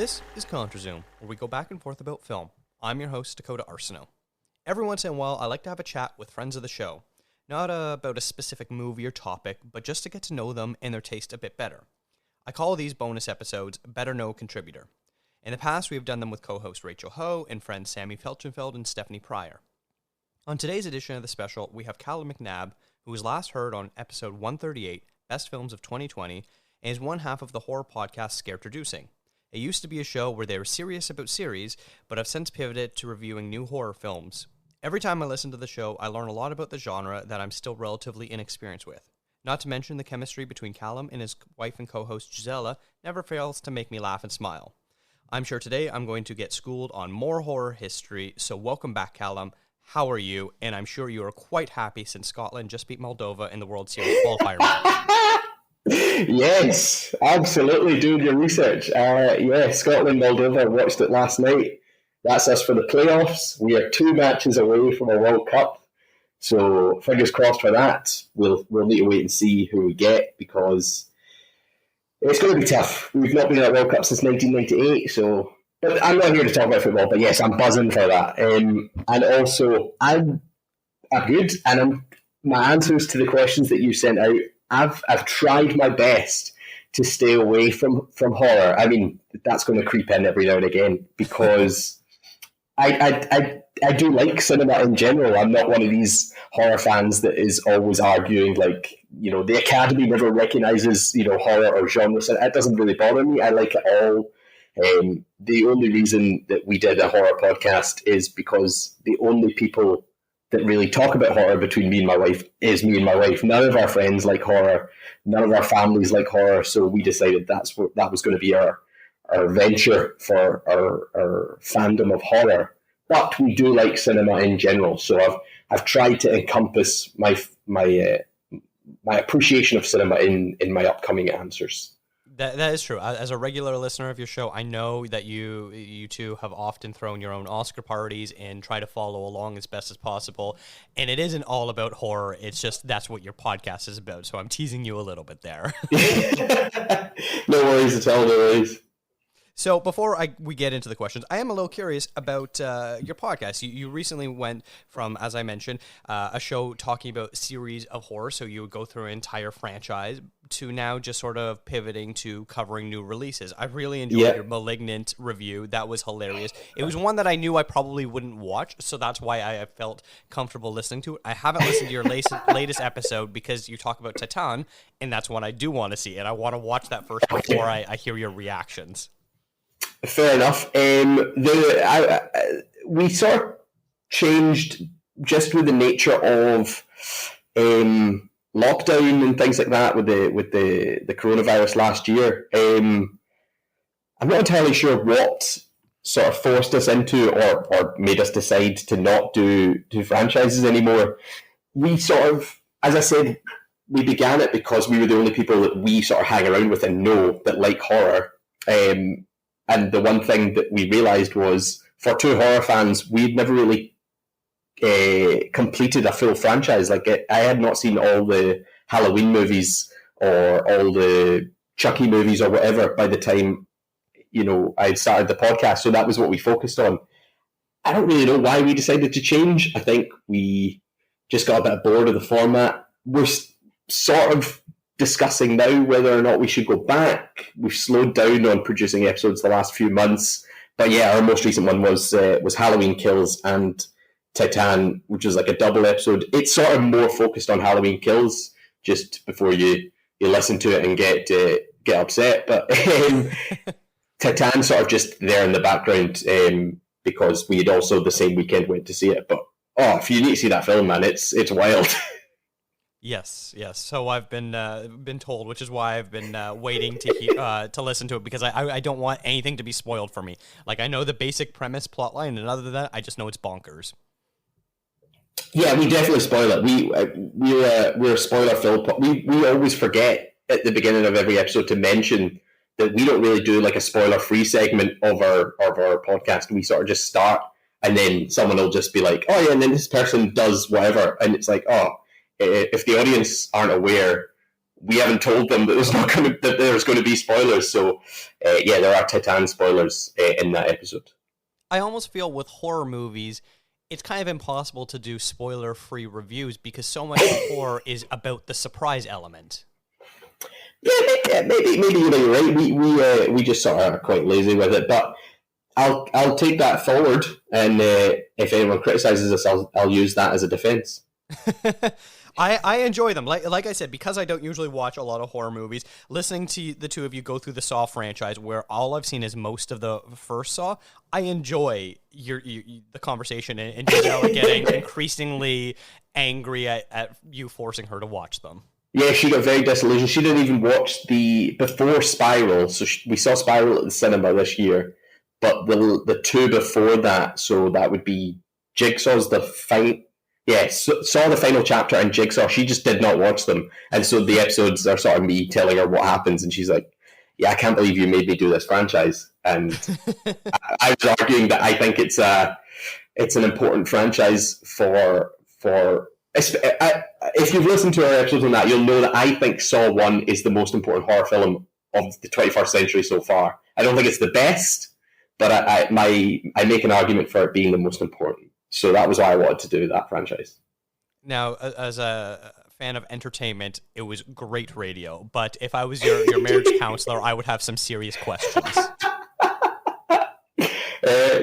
This is Contrazoom, where we go back and forth about film. I'm your host, Dakota Arsenault. Every once in a while, I like to have a chat with friends of the show. Not about a specific movie or topic, but just to get to know them and their taste a bit better. I call these bonus episodes Better Know Contributor. In the past, we have done them with co-host Rachel Ho and friends Sammy Felchenfeld and Stephanie Pryor. On today's edition of the special, we have Calum Macnab, who was last heard on episode 138, Best Films of 2020, and is one half of the horror podcast Scaretroducing. It used to be a show where they were serious about series, but have since pivoted to reviewing new horror films. Every time I listen to the show, I learn a lot about the genre that I'm still relatively inexperienced with. Not to mention the chemistry between Calum and his wife and co-host Gisela never fails to make me laugh and smile. I'm sure today I'm going to get schooled on more horror history, so welcome back, Calum. How are you? And I'm sure you are quite happy since Scotland just beat Moldova in the World Series qualifier match. Yes, absolutely. Doing your research. Scotland, Moldova. Watched it last night. That's us for the playoffs. We are 2 matches away from a World Cup, so fingers crossed for that. We'll need to wait and see who we get because it's going to be tough. We've not been at a World Cup since 1998, so. But I'm not here to talk about football. But yes, I'm buzzing for that. And also, I'm good. And my answers to the questions that you sent out. I've tried my best to stay away from horror. I mean, that's going to creep in every now and again because I do like cinema in general. I'm not one of these horror fans that is always arguing like, you know, the Academy never recognizes, you know, horror or genre. So that doesn't really bother me. I like it all. The only reason that we did a horror podcast is because the only people that really talk about horror between me and my wife is me and my wife. None of our friends like horror. None of our families like horror. So we decided that was going to be our venture for our fandom of horror. But we do like cinema in general. So I've tried to encompass my appreciation of cinema in my upcoming answers. That is true. As a regular listener of your show, I know that you two have often thrown your own Oscar parties and try to follow along as best as possible. And it isn't all about horror. It's just that's what your podcast is about. So I'm teasing you a little bit there. No worries at all. No worries. So before we get into the questions, I am a little curious about your podcast. You recently went from, as I mentioned, a show talking about series of horror, so you would go through an entire franchise, to now just sort of pivoting to covering new releases. I really enjoyed your Malignant review. That was hilarious. It was one that I knew I probably wouldn't watch, so that's why I felt comfortable listening to it. I haven't listened to your latest episode because you talk about Titan, and that's one I do want to see, and I want to watch that first before I hear your reactions. Fair enough. We sort of changed just with the nature of lockdown and things like that with the coronavirus last year. I'm not entirely sure what sort of forced us into or made us decide to not do franchises anymore. We sort of, as I said, we began it because we were the only people that we sort of hang around with and know that like horror. And the one thing that we realised was, for 2 horror fans, we'd never really completed a full franchise. Like, I had not seen all the Halloween movies or all the Chucky movies or whatever by the time, you know, I started the podcast. So that was what we focused on. I don't really know why we decided to change. I think we just got a bit bored of the format. We're sort of discussing now whether or not we should go back. We've slowed down on producing episodes the last few months, but yeah, our most recent one was Halloween Kills and Titan, which was like a double episode. It's sort of more focused on Halloween Kills, just before you listen to it and get upset. But Titan sort of just there in the background because we had also the same weekend went to see it. But if you need to see that film, man, it's wild. Yes. So I've been told, which is why I've been waiting to listen to it, because I don't want anything to be spoiled for me. Like, I know the basic premise, plotline, and other than that, I just know it's bonkers. Yeah, we definitely spoil it. We're a spoiler filled. We always forget at the beginning of every episode to mention that we don't really do like a spoiler free segment of our podcast. We sort of just start, and then someone will just be like, "Oh yeah," and then this person does whatever, and it's like, oh. If the audience aren't aware, we haven't told them that there's going to be spoilers. So yeah, there are Titan spoilers in that episode. I almost feel with horror movies, it's kind of impossible to do spoiler-free reviews because so much of horror is about the surprise element. Yeah, maybe you're right. We just sort of are quite lazy with it, but I'll take that forward, and if anyone criticizes us, I'll use that as a defense. I enjoy them. Like I said, because I don't usually watch a lot of horror movies, listening to the two of you go through the Saw franchise, where all I've seen is most of the first Saw, I enjoy the conversation and Giselle getting increasingly angry at you forcing her to watch them. Yeah, she got very disillusioned. She didn't even watch before Spiral, so we saw Spiral at the cinema this year, but the two before that, so that would be Jigsaw's saw the final chapter and Jigsaw. She just did not watch them, and so the episodes are sort of me telling her what happens, and she's like, "Yeah, I can't believe you made me do this franchise." And I was arguing that I think it's an important franchise for. If you've listened to our episodes on that, you'll know that I think Saw 1 is the most important horror film of the 21st century so far. I don't think it's the best, but I make an argument for it being the most important. So that was why I wanted to do that franchise. Now, as a fan of entertainment, it was great radio. But if I was your marriage counselor, I would have some serious questions.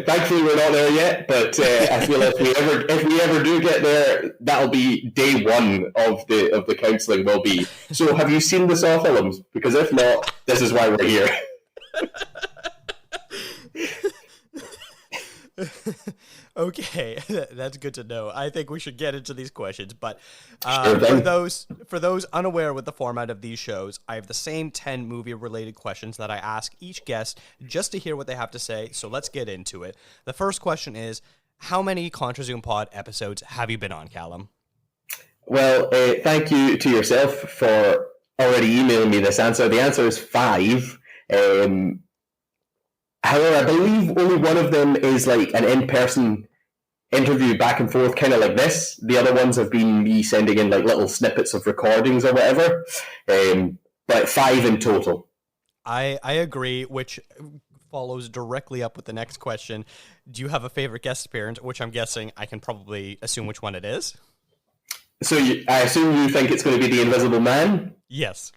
Thankfully, we're not there yet, but I feel if we ever do get there, that'll be day one of the counselling. Will be. So, have you seen the Saw films? Because if not, this is why we're here. Okay, that's good to know. I think we should get into these questions, but for those unaware with the format of these shows, I have the same 10 movie-related questions that I ask each guest just to hear what they have to say, so let's get into it. The first question is, how many contrazoompod episodes have you been on, Calum? Well, thank you to yourself for already emailing me this answer. The answer is 5. However, I believe only one of them is like an in-person interview back and forth, kind of like this. The other ones have been me sending in like little snippets of recordings or whatever. But 5 in total. I agree, which follows directly up with the next question. Do you have a favorite guest appearance, which I'm guessing I can probably assume which one it is? So I assume you think it's going to be The Invisible Man? Yes.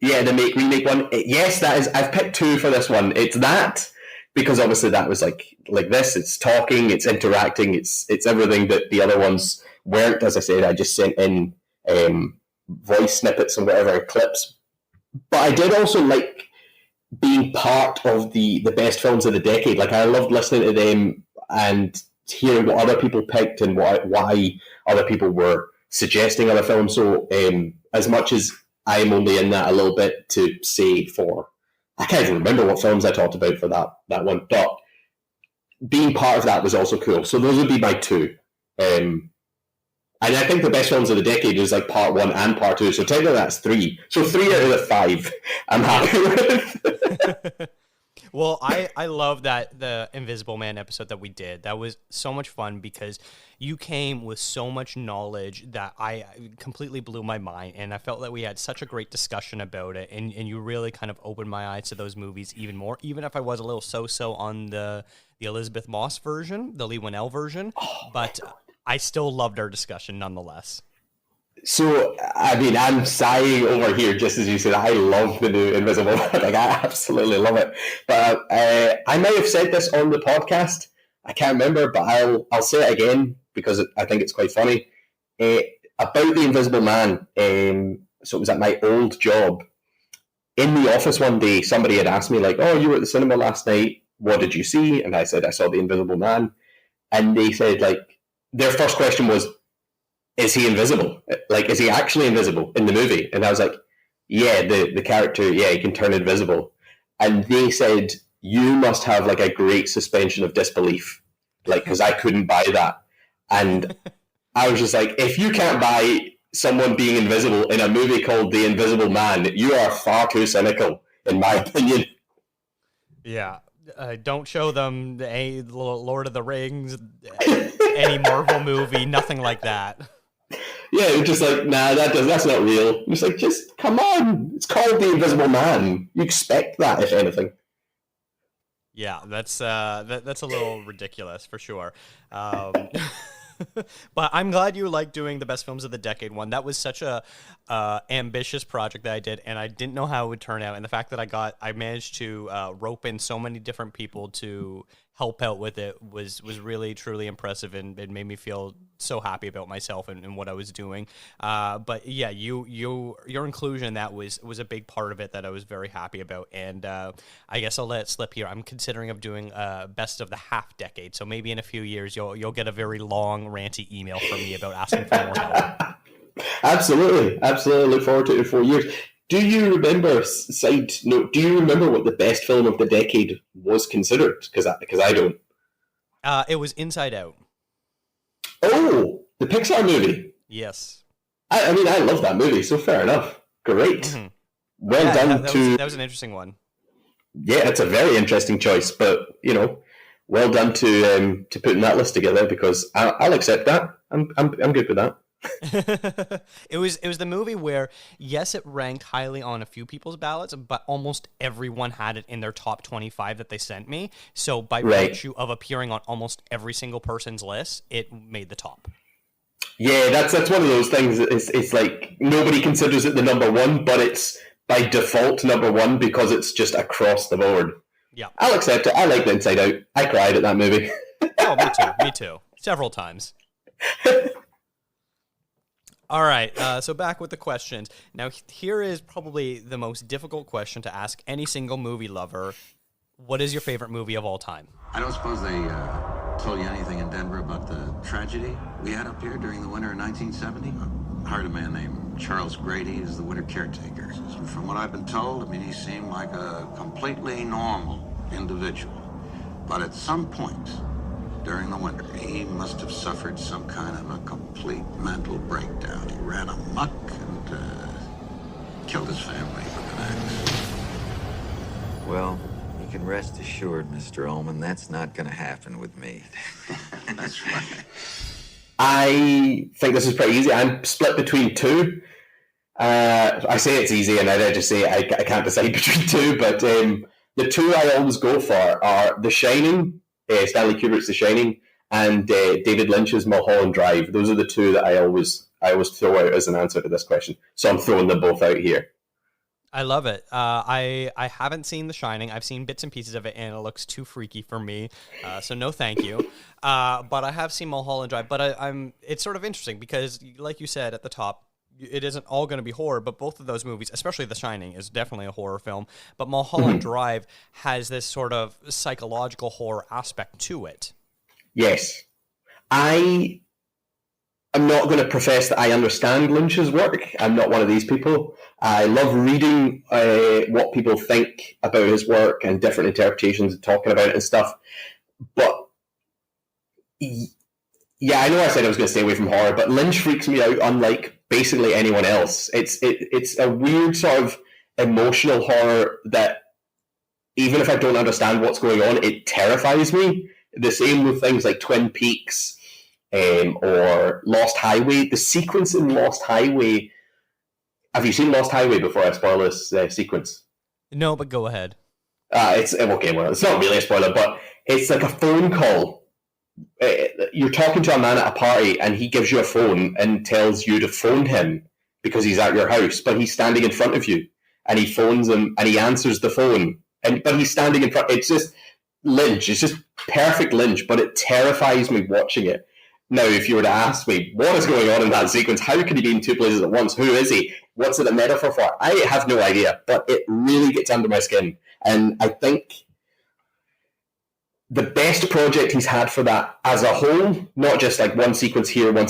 Yeah, the remake one. Yes, that is. I've picked 2 for this one. It's that. Because obviously that was like this. It's talking, it's interacting, it's everything that the other ones weren't. As I said, I just sent in voice snippets and whatever clips. But I did also like being part of the best films of the decade. Like I loved listening to them and hearing what other people picked and why other people were suggesting other films. So as much as I'm only in that a little bit to say for. I can't even remember what films I talked about for that one, but being part of that was also cool. So those would be my 2. And I think the best films of the decade is like part 1 and part 2. So technically that's 3. So 3 out of the 5 I'm happy with. Well, I love that the Invisible Man episode that we did. That was so much fun because you came with so much knowledge that I completely blew my mind, and I felt that we had such a great discussion about it, and you really kind of opened my eyes to those movies even more, even if I was a little so-so on the Elizabeth Moss version, the Lee Winnell version, but I still loved our discussion nonetheless. So, I mean, I'm sighing over here just as you said. I love the new Invisible Man. Like, I absolutely love it. But I might have said this on the podcast. I can't remember, but I'll say it again because I think it's quite funny. About the Invisible Man, so it was at my old job. In the office one day, somebody had asked me, like, oh, you were at the cinema last night. What did you see? And I said, I saw The Invisible Man. And they said, like, their first question was, is he invisible? Like, is he actually invisible in the movie? And I was like, yeah, the character, yeah, he can turn invisible. And they said, you must have like a great suspension of disbelief, like, because I couldn't buy that. And I was just like, if you can't buy someone being invisible in a movie called The Invisible Man, you are far too cynical, in my opinion. Yeah. Don't show them the Lord of the Rings, any Marvel movie, nothing like that. Yeah, it's just like, nah, that's not real. It's like, just come on. It's called The Invisible Man. You expect that, if anything. Yeah, that's that's a little ridiculous for sure. Um, but I'm glad you like doing the best films of the decade one. That was such a ambitious project that I did, and I didn't know how it would turn out. And the fact that I managed to rope in so many different people to help out with it was really truly impressive, and it made me feel so happy about myself and what I was doing. But yeah, your inclusion in that was a big part of it that I was very happy about. And I guess I'll let it slip here. I'm considering of doing best of the half decade, so maybe in a few years you'll get a very long ranty email from me about asking for more help. Absolutely. Look forward to it in 4 years. Do you remember, side note, do you remember what the best film of the decade was considered? Because I don't. It was Inside Out. Oh, the Pixar movie. Yes. I mean, I love that movie, so fair enough. Great. Mm-hmm. Well done that was an interesting one. Yeah, it's a very interesting choice, but, well done to putting that list together, because I'll accept that. I'm good with that. It was the movie where, yes, it ranked highly on a few people's ballots, but almost everyone had it in their top 25 that they sent me. So by virtue of appearing on almost every single person's list, it made the top. Yeah, that's one of those things. It's like nobody considers it the number one, but it's by default number one because it's just across the board. Yeah, I'll accept it. I like the Inside Out. I cried at that movie. Oh, me too. Several times. All right, so back with the questions. Now, here is probably the most difficult question to ask any single movie lover. What is your favorite movie of all time? I don't suppose they told you anything in Denver about the tragedy we had up here during the winter of 1970? I hired a man named Charles Grady as the winter caretaker. And from what I've been told, he seemed like a completely normal individual. But at some point during the winter, he must have suffered some kind of a complete mental breakdown. He ran amok and killed his family with an axe. Well, you can rest assured, Mr. Ullman, that's not going to happen with me. That's right. I think this is pretty easy. I'm split between two. I say it's easy, and I just say I can't decide between two, but the two I always go for are The Shining, Stanley Kubrick's The Shining, and David Lynch's Mulholland Drive. Those are the two that I always throw out as an answer to this question. So I'm throwing them both out here. I love it. I haven't seen The Shining. I've seen bits and pieces of it, and it looks too freaky for me. So no, thank you. But I have seen Mulholland Drive. But it's sort of interesting because, like you said at the top, it isn't all going to be horror, but both of those movies, especially The Shining, is definitely a horror film. But Mulholland Drive has this sort of psychological horror aspect to it. Yes. I'm not going to profess that I understand Lynch's work. I'm not one of these people. I love reading what people think about his work and different interpretations and talking about it and stuff. But yeah, I know I said I was going to stay away from horror, but Lynch freaks me out unlike basically anyone else. It's a weird sort of emotional horror that even if I don't understand what's going on, it terrifies me. The same with things like Twin Peaks or Lost Highway. The sequence in Lost Highway. Have you seen Lost Highway before I spoil this sequence? No, but go ahead. It's okay. Well, it's not really a spoiler, but it's like a phone call. You're talking to a man at a party, and he gives you a phone and tells you to phone him because he's at your house, but he's standing in front of you, and he phones him, and he answers the phone, but he's standing in front. It's just Lynch. It's just perfect Lynch, but it terrifies me watching it. Now, if you were to ask me what is going on in that sequence, how can he be in two places at once? Who is he? What's it a metaphor for? I have no idea, but it really gets under my skin, and I think the best project he's had for that as a whole, not just like one sequence here, I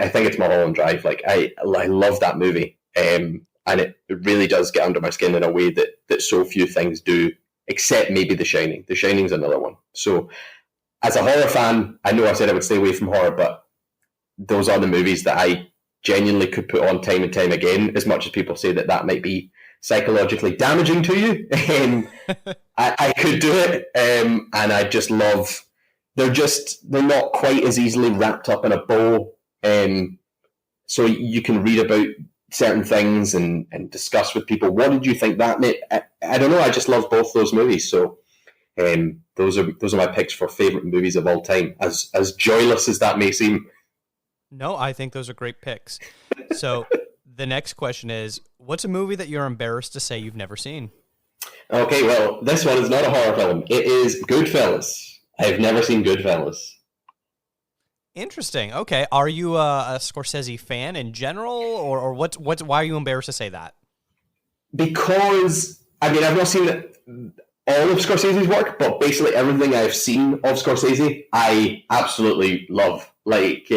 think it's Mulholland Drive. Like I love that movie, and it really does get under my skin in a way that so few things do, except maybe The Shining. The Shining's another one. So as a horror fan, I know I said I would stay away from horror, but those are the movies that I genuinely could put on time and time again, as much as people say that might be psychologically damaging to you. I could do it, and I just love. They're not quite as easily wrapped up in a bow so you can read about certain things and discuss with people. What did you think that made? I don't know. I just love both those movies. So those are my picks for favorite movies of all time. As joyless as that may seem. No, I think those are great picks. So the next question is, what's a movie that you're embarrassed to say you've never seen? Okay, well, this one is not a horror film. It is Goodfellas. I've never seen Goodfellas. Interesting. Okay. Are you a Scorsese fan in general, or what's why are you embarrassed to say that? Because, I mean, I've not seen all of Scorsese's work, but basically everything I've seen of Scorsese, I absolutely love. Like,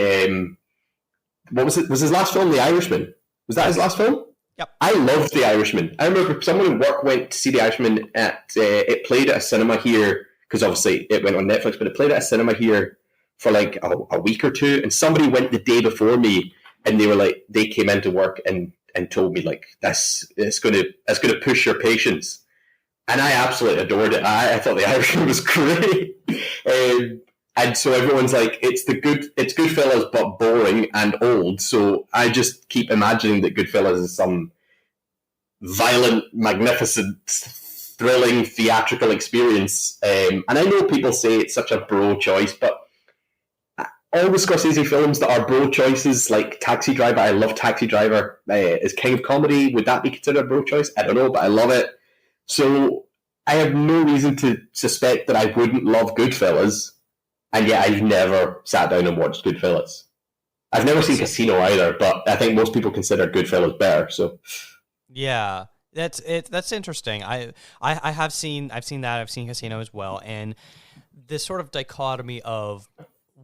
what was it? Was his last film The Irishman? Was that his last film? Yep. I loved The Irishman. I remember someone at work went to see The Irishman at, it played at a cinema here, because obviously it went on Netflix, but it played at a cinema here for like a week or two, and somebody went the day before me, and they were like, they came into work and told me like, it's gonna push your patience, and I absolutely adored it. I thought The Irishman was great, and so everyone's like, it's Goodfellas but boring and old. So I just keep imagining that Goodfellas is some violent, magnificent, thrilling theatrical experience, and I know people say it's such a bro choice, but all the Scorsese films that are bro choices, like Taxi Driver, I love Taxi Driver. Is King of Comedy, would that be considered a bro choice? I don't know, but I love it. So I have no reason to suspect that I wouldn't love Goodfellas, and yet I've never sat down and watched Goodfellas. I've never seen Casino either, but I think most people consider Goodfellas better. So yeah, that's interesting. I've seen that. I've seen Casino as well, and this sort of dichotomy of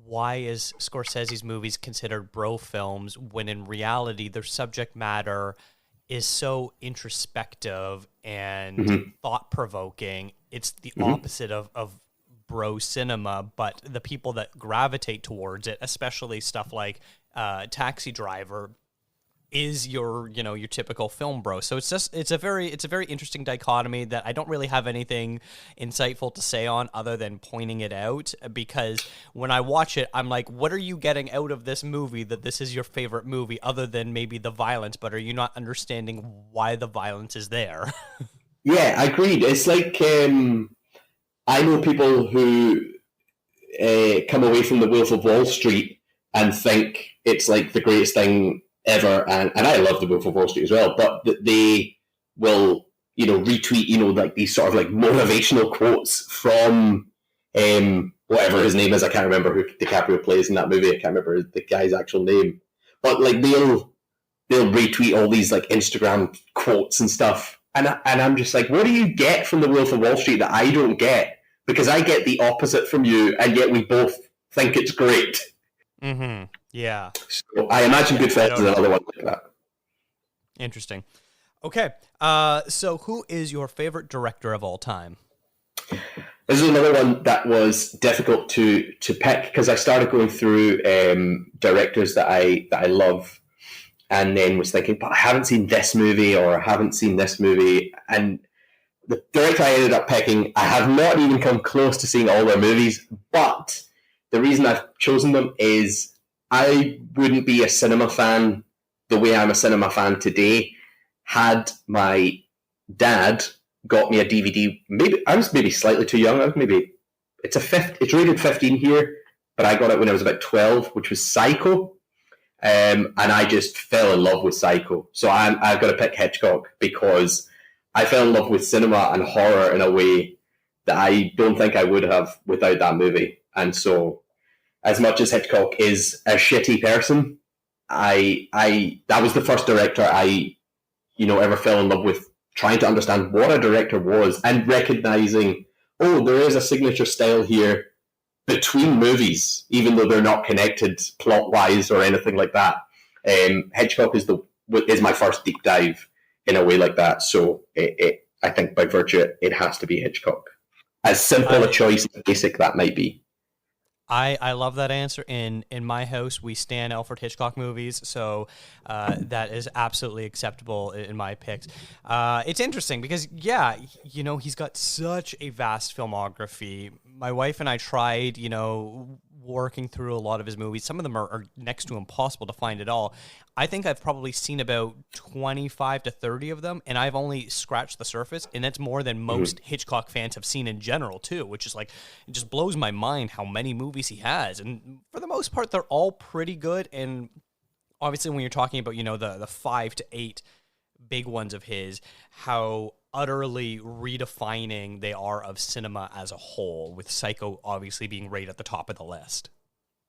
why is Scorsese's movies considered bro films when in reality their subject matter is so introspective and thought-provoking. It's the opposite of bro cinema, but the people that gravitate towards it, especially stuff like Taxi Driver, is your typical film bro. So it's a very interesting dichotomy that I don't really have anything insightful to say on other than pointing it out, because when I watch it, I'm like, what are you getting out of this movie that this is your favorite movie other than maybe the violence, but are you not understanding why the violence is there? yeah, agreed. It's like I know people who come away from The Wolf of Wall Street and think it's like the greatest thing ever, and I love The Wolf of Wall Street as well, but they will retweet like these sort of like motivational quotes from whatever his name is. I can't remember who DiCaprio plays in that movie. I can't remember the guy's actual name, but like they'll retweet all these like Instagram quotes and stuff, and I'm just like, what do you get from The Wolf of Wall Street that I don't get? Because I get the opposite from you, and yet we both think it's great. Mm-hmm. Yeah. So I imagine Goodfellas is another one like that. Interesting. Okay. So who is your favorite director of all time? This is another one that was difficult to pick, because I started going through directors that I love, and then was thinking, but I haven't seen this movie, or I haven't seen this movie, and the director I ended up picking, I have not even come close to seeing all their movies, but the reason I've chosen them is I wouldn't be a cinema fan the way I'm a cinema fan today had my dad got me a DVD. Maybe I was slightly too young. It's rated 15 here, but I got it when I was about 12, which was Psycho, and I just fell in love with Psycho. So I've got to pick Hitchcock, because I fell in love with cinema and horror in a way that I don't think I would have without that movie. And so, as much as Hitchcock is a shitty person, that was the first director I ever fell in love with, trying to understand what a director was and recognizing, oh, there is a signature style here between movies, even though they're not connected plot-wise or anything like that. Hitchcock is my first deep dive in a way like that. So I think by virtue, it has to be Hitchcock. As simple a choice and basic that might be. I love that answer. In my house, we stan Alfred Hitchcock movies, so that is absolutely acceptable in my picks. It's interesting because, yeah, he's got such a vast filmography. My wife and I tried, working through a lot of his movies. Some of them are next to impossible to find at all. I think I've probably seen about 25 to 30 of them, and I've only scratched the surface, and that's more than most Hitchcock fans have seen in general, too, which is like, it just blows my mind how many movies he has. And for the most part, they're all pretty good. And obviously, when you're talking about, the 5 to 8 big ones of his, how utterly redefining they are of cinema as a whole, with Psycho obviously being right at the top of the list.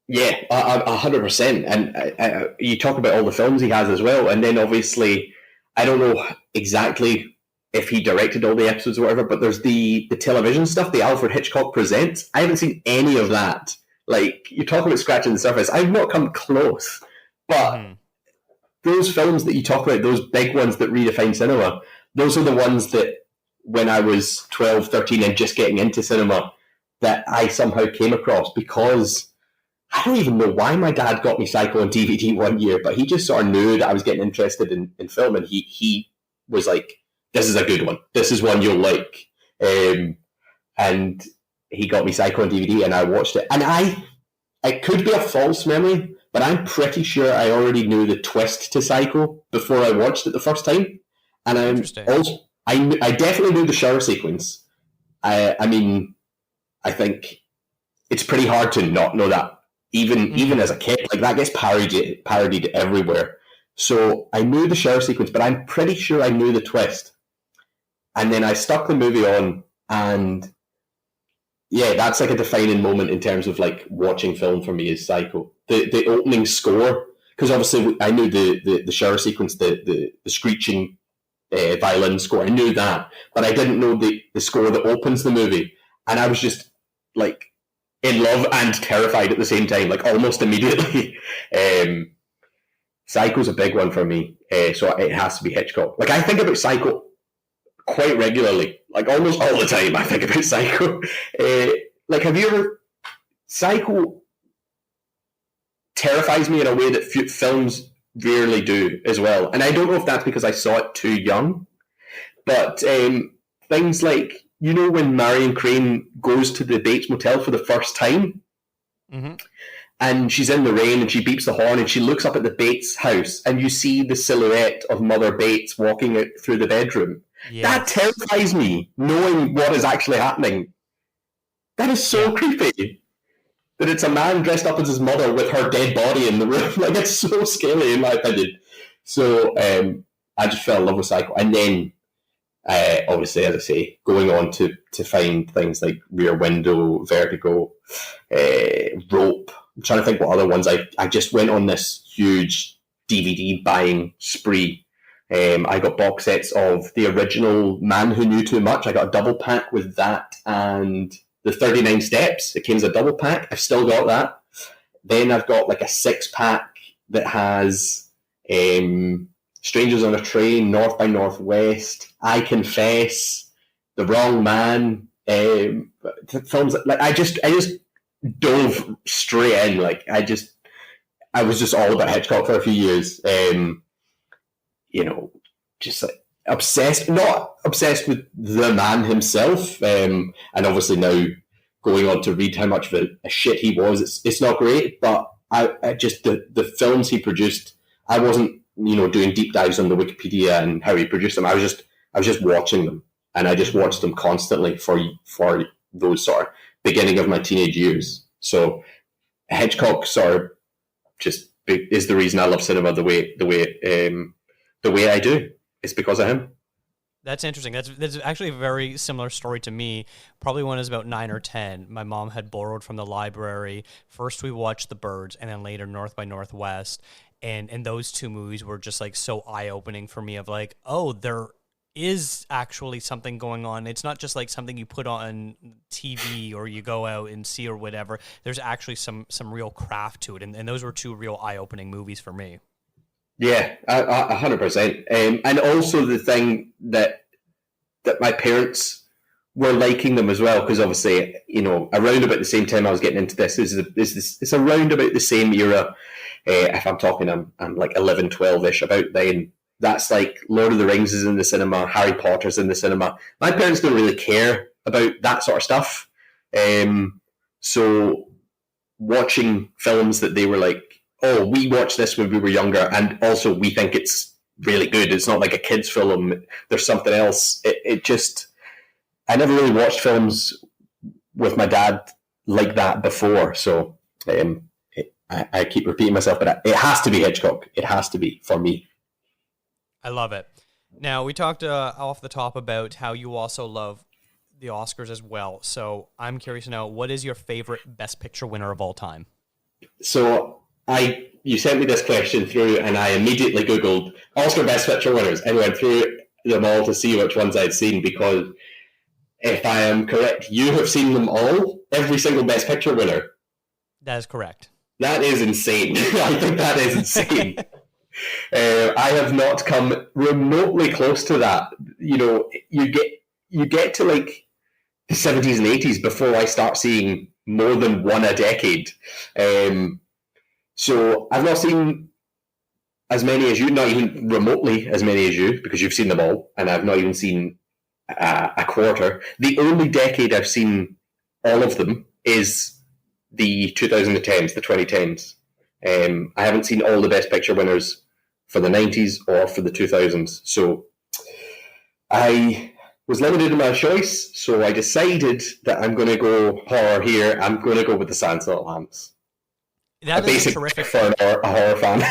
Yeah, 100%. And you talk about all the films he has as well, and then obviously, I don't know exactly if he directed all the episodes or whatever, but there's the television stuff, the Alfred Hitchcock Presents. I haven't seen any of that. Like, you talk about scratching the surface. I've not come close. But those films that you talk about, those big ones that redefine cinema, those are the ones that when I was 12, 13 and just getting into cinema that I somehow came across, because I don't even know why my dad got me Psycho on DVD one year, but he just sort of knew that I was getting interested in film, and he was like, this is a good one. This is one you'll like. And he got me Psycho on DVD and I watched it. And it could be a false memory, but I'm pretty sure I already knew the twist to Psycho before I watched it the first time. And I definitely knew the shower sequence. I mean, I think it's pretty hard to not know that, even as a kid. Like, that gets parodied everywhere. So I knew the shower sequence, but I'm pretty sure I knew the twist. And then I stuck the movie on, and yeah, that's like a defining moment in terms of like watching film for me is Psycho. The opening score, because obviously I knew the shower sequence, the screeching violin score. I knew that, but I didn't know the score that opens the movie, and I was just like in love and terrified at the same time, like almost immediately. Psycho's a big one for me, so it has to be Hitchcock. Like, I think about Psycho quite regularly, like almost all the time. I think about Psycho. Like, have you ever? Psycho terrifies me in a way that films rarely do as well, and I don't know if that's because I saw it too young, but things like, when Marion Crane goes to the Bates Motel for the first time, and she's in the rain and she beeps the horn and she looks up at the Bates house and you see the silhouette of Mother Bates walking out through the bedroom. Yes. That terrifies me, knowing what is actually happening. That is so creepy. That it's a man dressed up as his mother with her dead body in the room. Like, it's so scary, in my opinion. So I just fell in love with Psycho. And then, obviously, as I say, going on to find things like Rear Window, Vertigo, Rope. I'm trying to think what other ones. I just went on this huge DVD buying spree. I got box sets of the original Man Who Knew Too Much. I got a double pack with that and the 39 Steps. It came as a double pack. I've still got that. Then I've got like a 6-pack that has Strangers on a Train, North by Northwest, I Confess, The Wrong Man. Films like I just dove straight in. Like, I was just all about Hitchcock for a few years. Just like not obsessed with the man himself. And obviously now going on to read how much of a shit he was, it's not great, but I just, the films he produced, I wasn't, doing deep dives on the Wikipedia and how he produced them. I was just watching them, and I just watched them constantly for those sort of beginning of my teenage years. So Hitchcock sort of just is the reason I love cinema the way I do. It's because of him. That's interesting. That's actually a very similar story to me. Probably when I was about 9 or 10, my mom had borrowed from the library. First we watched The Birds, and then later North by Northwest. And those two movies were just like so eye-opening for me, of like, oh, there is actually something going on. It's not just like something you put on TV or you go out and see or whatever. There's actually some real craft to it. And those were two real eye-opening movies for me. Yeah, 100%. And also the thing that my parents were liking them as well, because obviously, around about the same time I was getting into this, it's around about the same era. If I'm talking, I'm like 11, 12-ish, about then. That's like Lord of the Rings is in the cinema, Harry Potter's in the cinema. My parents don't really care about that sort of stuff. So watching films that they were like, oh, we watched this when we were younger, and also we think it's really good. It's not like a kid's film. There's something else. It just, I never really watched films with my dad like that before. So I keep repeating myself, but it has to be Hitchcock. It has to be for me. I love it. Now, we talked off the top about how you also love the Oscars as well. So I'm curious to know, what is your favorite Best Picture winner of all time? So you sent me this question through, and I immediately Googled Oscar Best Picture winners and went through them all to see which ones I'd seen, because if I am correct, you have seen them all, every single Best Picture winner. That is correct. That is insane. I think that is insane. I have not come remotely close to that. You know, you get to like the 70s and 80s before I start seeing more than one a decade. So I've not seen as many as you, not even remotely as many as you, because you've seen them all, and I've not even seen a quarter. The only decade I've seen all of them is the 2010s, the 2010s. I haven't seen all the Best Picture winners for the 90s or for the 2000s. So I was limited in my choice, so I decided that I'm going to go horror here. I'm going to go with The Silence of the Lambs. That is a terrific for a horror fan.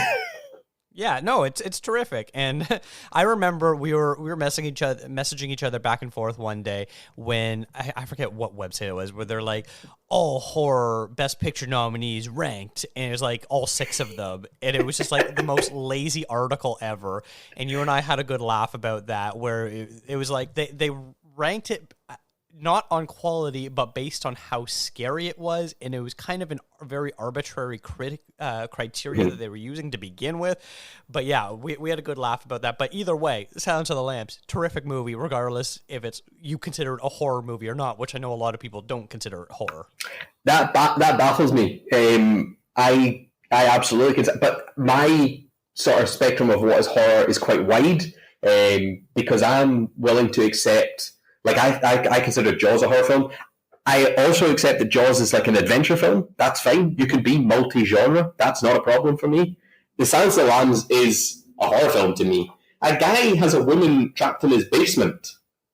Yeah, no, it's terrific. And I remember we were messaging each other back and forth one day when I forget what website it was, where they're like, all horror Best Picture nominees ranked, and it was like all 6 of them, and it was just like the most lazy article ever. And you and I had a good laugh about that, where it was like they ranked it not on quality, but based on how scary it was, and it was kind of a very arbitrary criteria that they were using to begin with. But yeah, we had a good laugh about that. But either way, Silence of the Lambs, terrific movie, regardless if it's you consider it a horror movie or not, which I know a lot of people don't consider it horror. That baffles me. I absolutely consider, but my sort of spectrum of what is horror is quite wide, because I'm willing to accept. Like, I consider Jaws a horror film. I also accept that Jaws is like an adventure film. That's fine. You can be multi-genre. That's not a problem for me. The Silence of the Lambs is a horror film to me. A guy has a woman trapped in his basement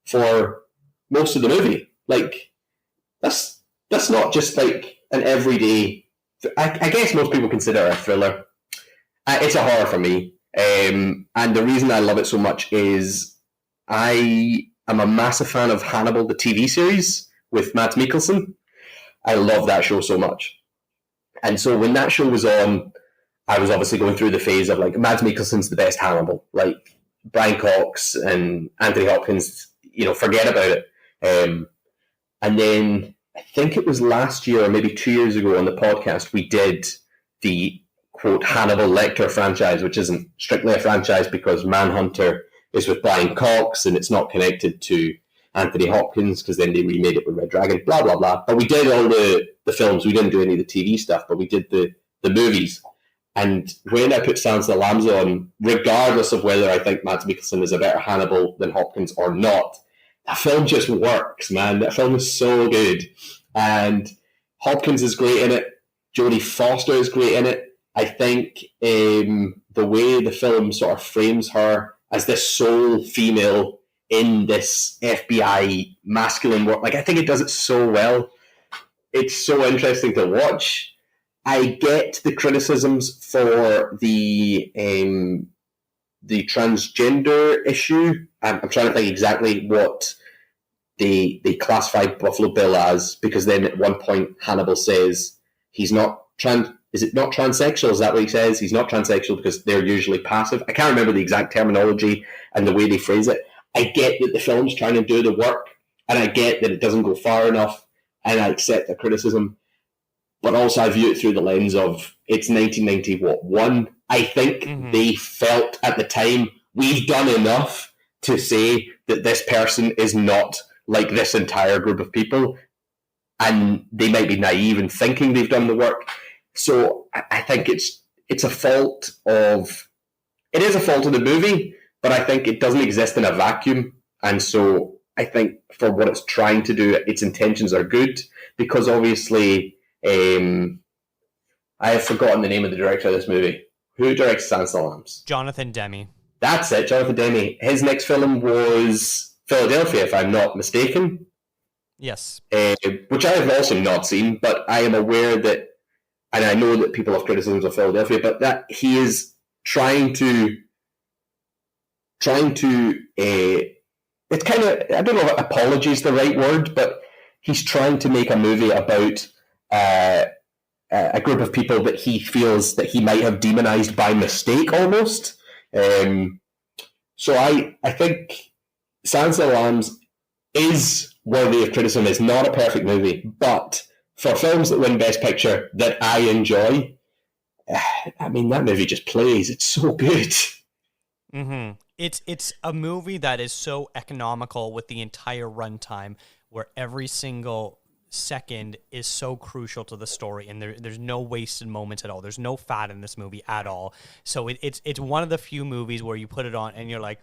for most of the movie. Like, that's not just like an everyday... I guess most people consider it a thriller. It's a horror for me. And the reason I love it so much is I'm a massive fan of Hannibal, the TV series with Mads Mikkelsen. I love that show so much. And so when that show was on, I was obviously going through the phase of like, Mads Mikkelsen's the best Hannibal. Like, Brian Cox and Anthony Hopkins, forget about it. And then I think it was last year or maybe 2 years ago on the podcast, we did the, quote, Hannibal Lecter franchise, which isn't strictly a franchise because Manhunter is with Brian Cox, and it's not connected to Anthony Hopkins because then they remade it with Red Dragon, blah, blah, blah. But we did all the films. We didn't do any of the TV stuff, but we did the movies. And when I put Silence of the Lambs on, regardless of whether I think Mads Mikkelsen is a better Hannibal than Hopkins or not, that film just works, man. That film is so good. And Hopkins is great in it. Jodie Foster is great in it. I think the way the film sort of frames her as this sole female in this FBI masculine work. Like, I think it does it so well. It's so interesting to watch. I get the criticisms for the transgender issue. I'm trying to think exactly what they classify Buffalo Bill as, because then at one point Hannibal says he's not trans. Is it not transsexual? Is that what he says? He's not transsexual because they're usually passive. I can't remember the exact terminology and the way they phrase it. I get that the film's trying to do the work, and I get that it doesn't go far enough, and I accept the criticism. But also I view it through the lens of it's 1991. I think they felt at the time, we've done enough to say that this person is not like this entire group of people, and they might be naive in thinking they've done the work. So I think it's a fault of... It is a fault of the movie, but I think it doesn't exist in a vacuum. And so I think for what it's trying to do, its intentions are good, because obviously I have forgotten the name of the director of this movie. Who directs Silence of the Lambs? Jonathan Demme. That's it, Jonathan Demme. His next film was Philadelphia, if I'm not mistaken. Yes. Which I have also not seen, but I am aware that, and I know that people have criticisms of Philadelphia, but that he is trying to it's kind of, I don't know if apology is the right word, but he's trying to make a movie about a group of people that he feels that he might have demonized by mistake almost. So I think Silence of the Lambs is worthy of criticism. It's not a perfect movie, but for films that win Best Picture that I enjoy, I mean, that movie just plays. It's so good. Mm-hmm. It's a movie that is so economical with the entire runtime, where every single second is so crucial to the story, and there's no wasted moments at all. There's no fat in this movie at all. So it's one of the few movies where you put it on and you're like,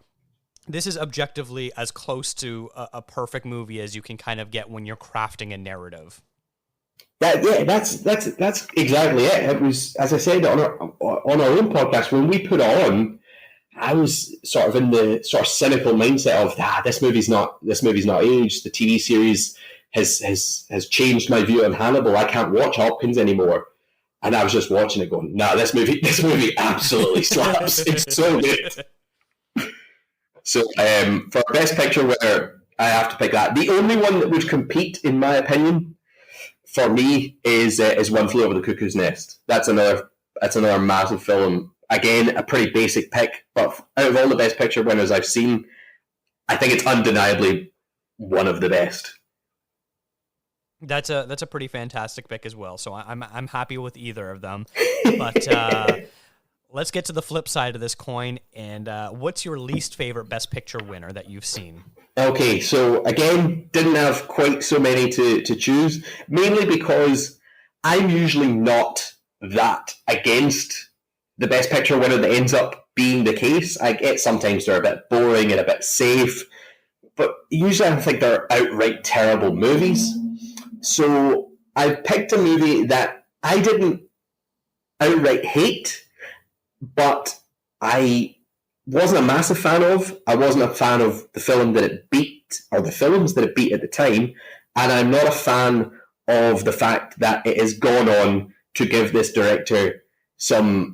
this is objectively as close to a perfect movie as you can kind of get when you're crafting a narrative. That's exactly it. It was, as I said on our own podcast, when we put on, I was sort of in the sort of cynical mindset of this movie's not aged. The TV series has changed my view on Hannibal. I can't watch Hopkins anymore. And I was just watching it going, this movie absolutely slaps. It's so good. So for Best Picture winner, I have to pick that. The only one that would compete, in my opinion, for me, is One Flew Over the Cuckoo's Nest. That's another massive film. Again, a pretty basic pick, but out of all the Best Picture winners I've seen, I think it's undeniably one of the best. That's a pretty fantastic pick as well. So I'm happy with either of them. But let's get to the flip side of this coin. And what's your least favorite Best Picture winner that you've seen? Okay, so again, didn't have quite so many to choose, mainly because I'm usually not that against the Best Picture winner that ends up being the case. I get sometimes they're a bit boring and a bit safe, but usually I think they're outright terrible movies. So I picked a movie that I didn't outright hate, but I wasn't a massive fan of. I wasn't a fan of the film that it beat, or the films that it beat at the time, and I'm not a fan of the fact that it has gone on to give this director some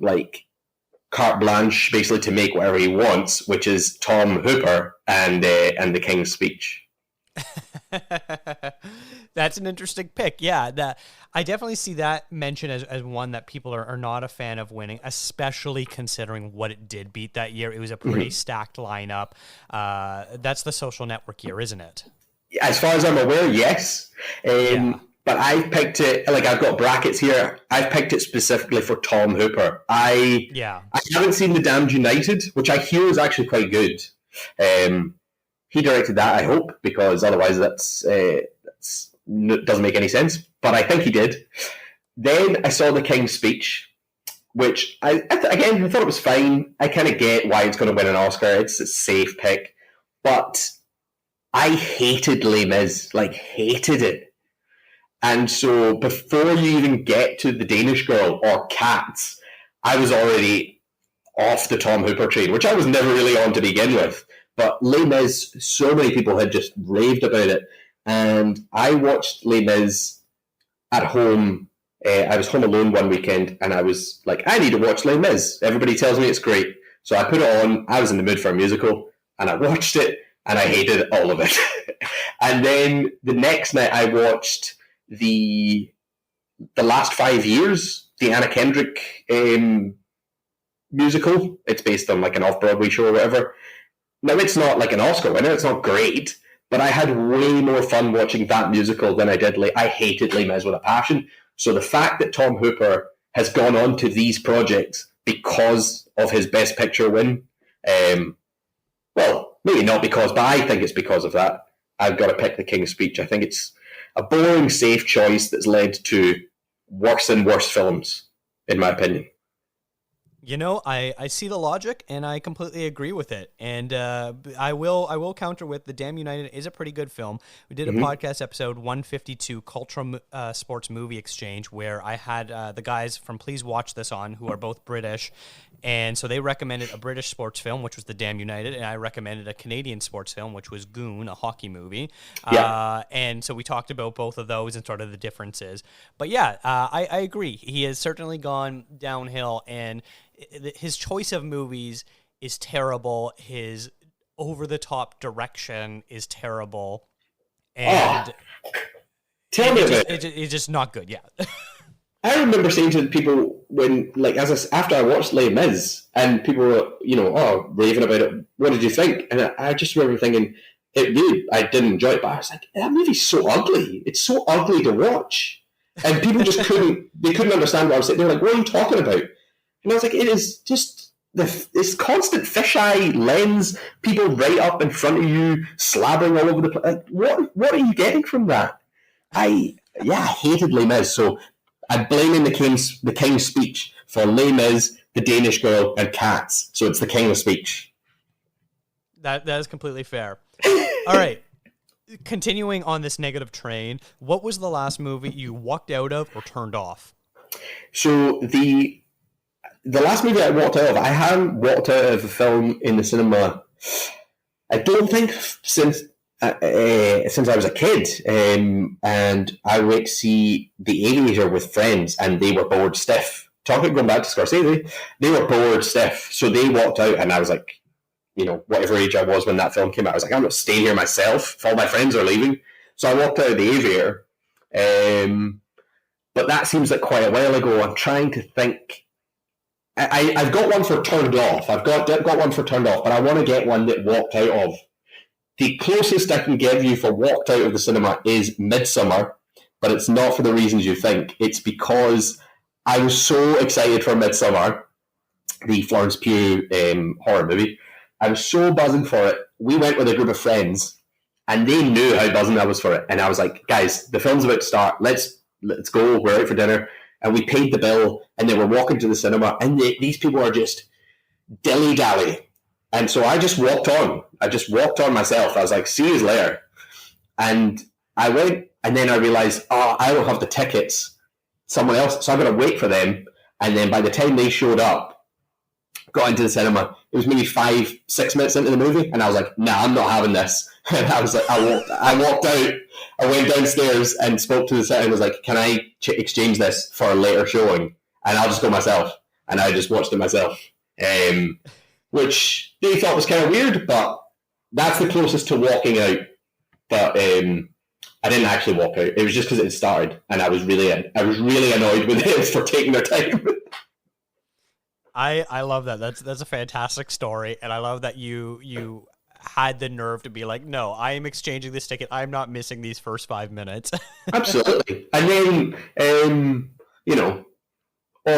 carte blanche, basically, to make whatever he wants, which is Tom Hooper and The King's Speech. That's an interesting pick. Yeah, I definitely see that mentioned as one that people are not a fan of winning, especially considering what it did beat that year. It was a pretty stacked lineup. That's the Social Network year, isn't it? As far as I'm aware, yes. Yeah. But I've picked it, I've got brackets here. I've picked it specifically for Tom Hooper. I haven't seen The Damned United, which I hear is actually quite good. He directed that, I hope, because otherwise that's doesn't make any sense. But I think he did. Then I saw The King's Speech, which I thought it was fine. I kind of get why it's going to win an Oscar. It's a safe pick. But I hated Les Mis, hated it. And so before you even get to The Danish Girl or Cats, I was already off the Tom Hooper train, which I was never really on to begin with. But Les Mis, so many people had just raved about it. And I watched Les Mis at home. I was home alone one weekend, and I was like, I need to watch Les Mis. Everybody tells me it's great. So I put it on. I was in the mood for a musical, and I watched it, and I hated all of it. And then the next night I watched the last 5 years, the Anna Kendrick musical. It's based on an off-Broadway show or whatever. Now, it's not an Oscar winner. It's not great, but I had way more fun watching that musical than I did. I hated Les Mis with a passion. So the fact that Tom Hooper has gone on to these projects because of his Best Picture win, well, maybe not because, but I think it's because of that. I've got to pick The King's Speech. I think it's a boring, safe choice that's led to worse and worse films, in my opinion. You know, I see the logic, and I completely agree with it. And I will counter with The Damn United is a pretty good film. We did a podcast episode 152, Sports Movie Exchange, where I had the guys from Please Watch This on, who are both British. And so they recommended a British sports film, which was The Damn United, and I recommended a Canadian sports film, which was Goon, a hockey movie. Yeah. And so we talked about both of those and sort of the differences. But yeah, I agree. He has certainly gone downhill, and his choice of movies is terrible. His over-the-top direction is terrible. And tell me about it. It's just not good, yeah. I remember saying to people when, like, after I watched Les Mis, and people were, raving about it. What did you think? And I just remember thinking, I didn't enjoy it, but I was like, that movie's so ugly. It's so ugly to watch, and people just couldn't understand what I was saying. They were like, "What are you talking about?" And I was like, "It is just this constant fisheye lens, people right up in front of you, slabbering all over the place. Like, what are you getting from that?" I hated Les Mis, so I'm blaming the King's Speech for Les Mis, The Danish Girl, and Cats. So it's the King's Speech. That is completely fair. All right. Continuing on this negative train, what was the last movie you walked out of or turned off? So the last movie I walked out of, I haven't walked out of a film in the cinema, I don't think since I was a kid, and I went to see The Aviator with friends, and they were bored stiff. Talking going back to Scorsese, they were bored stiff, so they walked out, and I was like, whatever age I was when that film came out, I was like, I'm not staying here myself if all my friends are leaving. So I walked out of The Aviator, but that seems like quite a while ago. I'm trying to think. I've got one for turned off. I've got one for turned off, but I want to get one that walked out of. The closest I can give you for walked out of the cinema is Midsommar, but it's not for the reasons you think. It's because I was so excited for Midsommar, the Florence Pugh horror movie. I was so buzzing for it. We went with a group of friends, and they knew how buzzing I was for it. And I was like, guys, the film's about to start. Let's go. We're out for dinner. And we paid the bill, and they were walking to the cinema, and these people are just dilly-dally. And so I just walked on. I just walked on myself. I was like, see you later. And I went, and then I realized, I don't have the tickets. Someone else, so I'm going to wait for them. And then by the time they showed up, got into the cinema, it was maybe 5-6 minutes into the movie, and I was like, nah, I'm not having this. And I was like, I walked out, I went downstairs and spoke to the set and was like, can I exchange this for a later showing? And I'll just go myself. And I just watched it myself. Which they thought was kind of weird, but that's the closest to walking out. But I didn't actually walk out. It was just because it had started, and I was really annoyed with it for taking their time. I love that. That's a fantastic story, and I love that you had the nerve to be like, no, I am exchanging this ticket. I'm not missing these first 5 minutes. Absolutely. And then,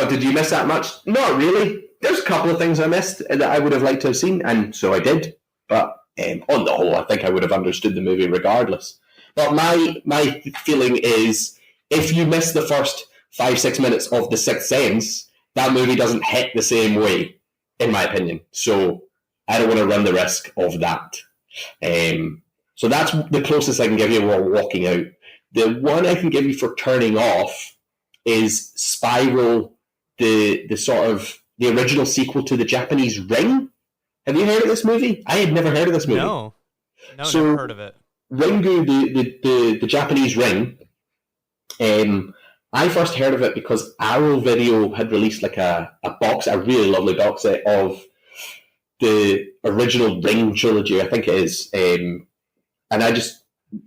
did you miss that much? Not really. There's a couple of things I missed that I would have liked to have seen, and so I did. But on the whole, I think I would have understood the movie regardless. But my feeling is, if you miss the first 5-6 minutes of The Sixth Sense, that movie doesn't hit the same way, in my opinion. So I don't want to run the risk of that. So that's the closest I can give you while walking out. The one I can give you for turning off is Spiral, the original sequel to the Japanese Ring. Have you heard of this movie? I had never heard of this movie. No, never heard of it. Ringu, the Japanese Ring. I first heard of it because Arrow Video had released like a really lovely box set of the original Ring trilogy, I think it is. And I just